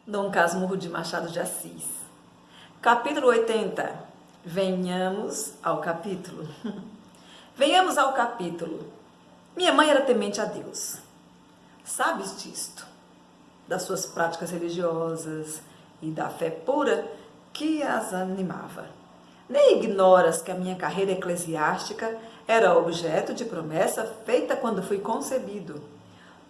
Dom Casmurro de Machado de Assis. Capítulo 80. Venhamos ao capítulo. Venhamos ao capítulo. Minha mãe era temente a Deus. Sabes disto? Das suas práticas religiosas e da fé pura que as animava. Nem ignoras que a minha carreira eclesiástica era objeto de promessa feita quando fui concebido.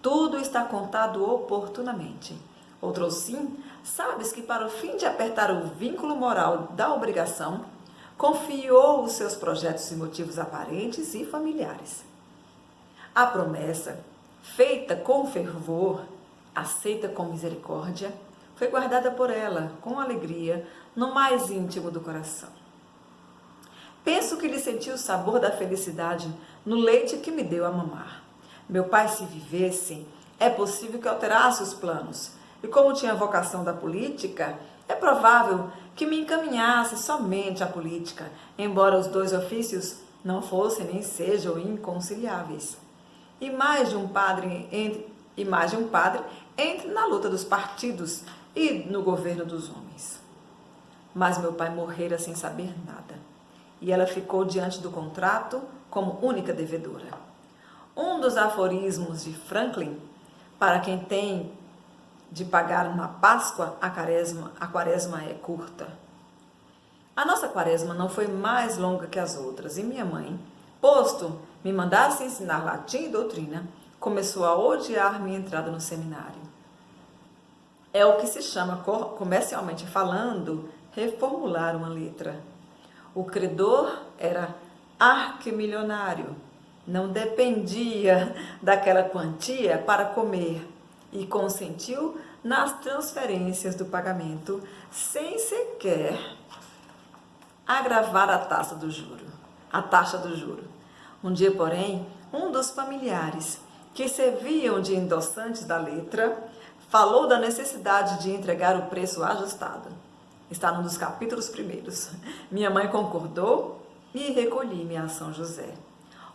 Tudo está contado oportunamente. Outrosim, sabes que para o fim de apertar o vínculo moral da obrigação, confiou os seus projetos e motivos aparentes e familiares. A promessa, feita com fervor, aceita com misericórdia, foi guardada por ela com alegria no mais íntimo do coração. Penso que lhe senti o sabor da felicidade no leite que me deu a mamar. Meu pai, se vivesse, é possível que alterasse os planos. E como tinha vocação da política, é provável que me encaminhasse somente à política, embora os dois ofícios não fossem nem sejam inconciliáveis. E mais de um padre entre na luta dos partidos e no governo dos homens. Mas meu pai morrera sem saber nada, e ela ficou diante do contrato como única devedora. Um dos aforismos de Franklin, para quem tem de pagar na Páscoa, a quaresma é curta. A nossa quaresma não foi mais longa que as outras, e minha mãe, posto me mandasse ensinar latim e doutrina, começou a odiar minha entrada no seminário. É o que se chama, comercialmente falando, reformular uma letra. O credor era arquimilionário, não dependia daquela quantia para comer e consentiu nas transferências do pagamento sem sequer agravar a taxa do juro. Um dia, porém, um dos familiares que serviam de endossantes da letra falou da necessidade de entregar o preço ajustado. Está num dos capítulos primeiros. Minha mãe concordou e recolhi-me a São José.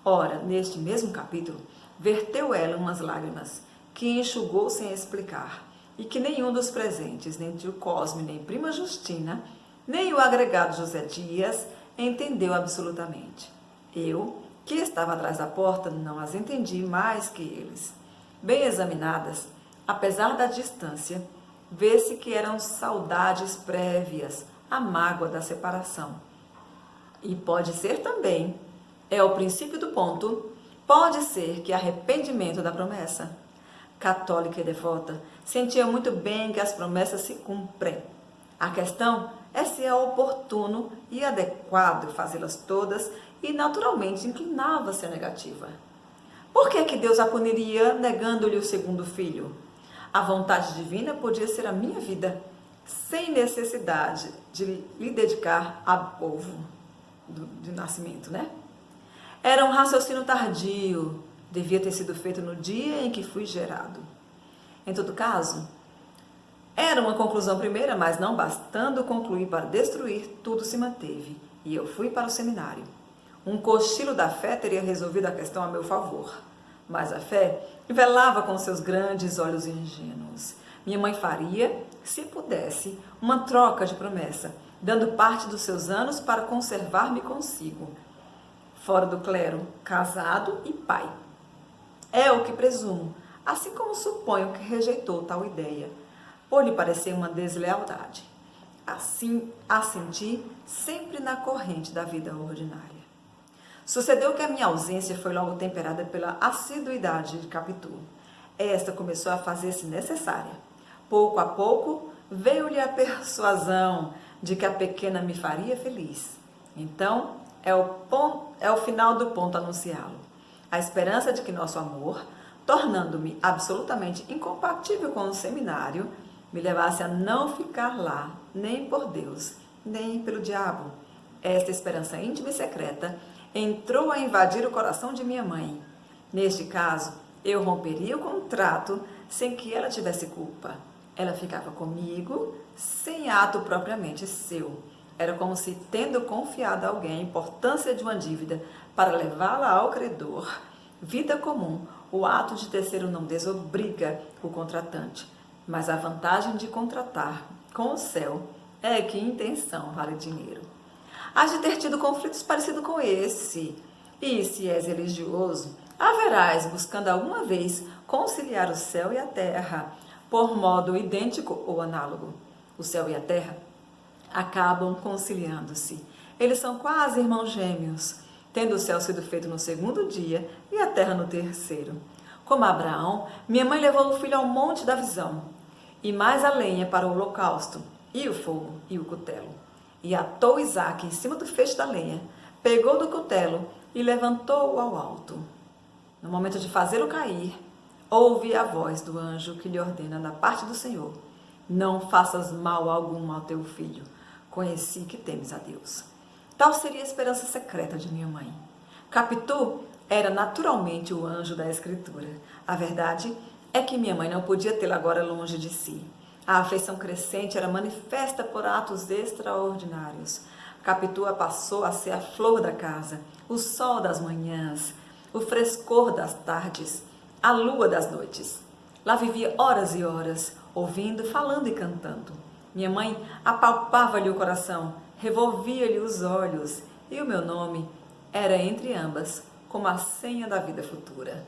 Ora, neste mesmo capítulo, verteu ela umas lágrimas que enxugou sem explicar, e que nenhum dos presentes, nem tio Cosme, nem prima Justina, nem o agregado José Dias, entendeu absolutamente. Eu, que estava atrás da porta, não as entendi mais que eles. Bem examinadas, apesar da distância, vê-se que eram saudades prévias à mágoa da separação. E pode ser também, é o princípio do ponto, pode ser que arrependimento da promessa. Católica e devota, sentia muito bem que as promessas se cumprem. A questão é se é oportuno e adequado fazê-las todas e naturalmente inclinava-se à negativa. Por que Deus a puniria negando-lhe o segundo filho? A vontade divina podia ser a minha vida, sem necessidade de lhe dedicar a povo de nascimento, né? Era um raciocínio tardio, devia ter sido feito no dia em que fui gerado. Em todo caso, era uma conclusão primeira, mas não bastando concluir para destruir, tudo se manteve, e eu fui para o seminário. Um cochilo da fé teria resolvido a questão a meu favor, mas a fé velava com seus grandes olhos ingênuos. Minha mãe faria, se pudesse, uma troca de promessa, dando parte dos seus anos para conservar-me consigo, fora do clero, casado e pai. É o que presumo, assim como suponho que rejeitou tal ideia, por lhe parecer uma deslealdade. Assim, assenti sempre na corrente da vida ordinária. Sucedeu que a minha ausência foi logo temperada pela assiduidade de Capitu. Esta começou a fazer-se necessária. Pouco a pouco, veio-lhe a persuasão de que a pequena me faria feliz. Então, é o final do ponto anunciá-lo. A esperança de que nosso amor, tornando-me absolutamente incompatível com o seminário, me levasse a não ficar lá, nem por Deus, nem pelo diabo. Esta esperança íntima e secreta entrou a invadir o coração de minha mãe. Neste caso, eu romperia o contrato sem que ela tivesse culpa. Ela ficava comigo sem ato propriamente seu. Era como se, tendo confiado a alguém a importância de uma dívida para levá-la ao credor, vida comum, o ato de terceiro não desobriga o contratante. mas a vantagem de contratar com o céu é que intenção vale dinheiro. Hás de ter tido conflitos parecidos com esse, e se és religioso, haverás buscando alguma vez conciliar o céu e a terra, por modo idêntico ou análogo. O céu e a terra acabam conciliando-se. Eles são quase irmãos gêmeos, tendo o céu sido feito no segundo dia e a terra no terceiro. Como Abraão, minha mãe levou o filho ao monte da visão, e mais a lenha para o holocausto, e o fogo e o cutelo. E atou Isaque em cima do feixe da lenha, pegou do cutelo e levantou-o ao alto. No momento de fazê-lo cair, ouve a voz do anjo que lhe ordena da parte do Senhor: não faças mal algum ao teu filho, conheci que temes a Deus. Tal seria a esperança secreta de minha mãe. Capitu era naturalmente o anjo da Escritura. A verdade é que minha mãe não podia tê-lo agora longe de si. A afeição crescente era manifesta por atos extraordinários. Capitu passou a ser a flor da casa, o sol das manhãs, o frescor das tardes, a lua das noites. Lá vivia horas e horas, ouvindo, falando e cantando. Minha mãe apalpava-lhe o coração, revolvia-lhe os olhos, e o meu nome era entre ambas como a senha da vida futura.